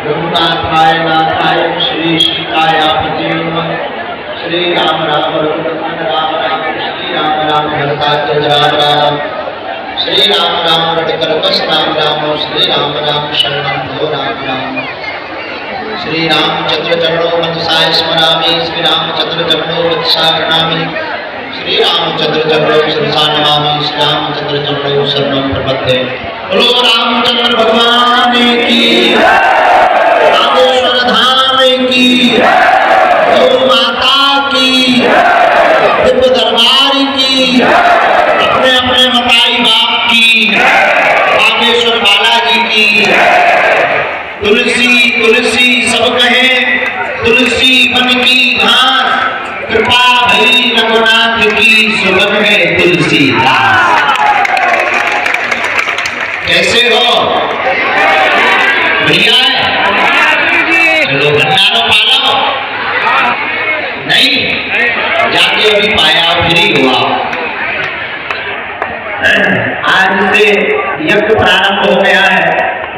रघुनाथाय नाथाय श्री सीताय पतिये नमः। श्री राम राम रघुनाथ राम राम श्री राम राम भरताय राम राम श्री राम राम रघुकल्पस राम राम श्री राम राम शरणं भो राम राम। श्री रामचंद्र चरणों मनसाय स्मरामि श्री रामचंद्र चरणों वत्सा प्रणमामि श्री रामचंद्र चरणों शिरसा नमामि श्री रामचंद्र चरणों शरणं प्रपद्ये। बोलो रामचंद्र भगवान की, रामेश्वर धाम की, गौ माता की, दिव्य दरबार की, अपने अपने मताई बाप की, रामेश्वर बालाजी की। तुलसी तुलसी सब कहे तुलसी बन की घास, कृपा भई रघुनाथ की सुबह है तुलसी दास। कैसे हो भैया? चलो भंडारो पालो नहीं जाके अभी पाया फ्री हुआ। आज से यज्ञ प्रारंभ हो गया है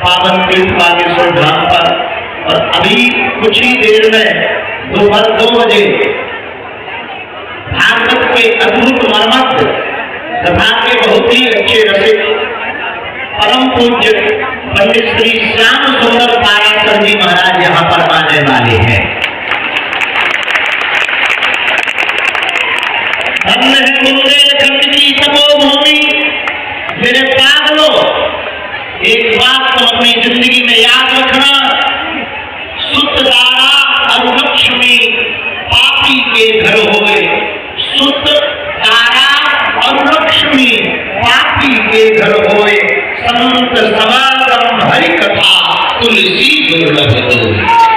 पावन तीर्थ बागेश्वर धाम पर, और अभी कुछ ही देर में दोपहर 2 बजे भागवत के अद्भुत मर्मज्ञ तथा के बहुत ही अच्छे रसिक परम पूज्य पंडित श्री श्याम सुंदर पाराशर जी महाराज यहाँ पर आने वाले हैं। धन्य है बुंदेलखंड की तपोभूमि। मेरे पागलों, एक बात तो अपनी जिंदगी में याद रखना, शुद्ध दारा और लक्ष्मी पापी के घर होए। शुद्ध दारा और लक्ष्मी पापी के घर होए। संत समागम हरि कथा तुलसी दुर्लभ होए।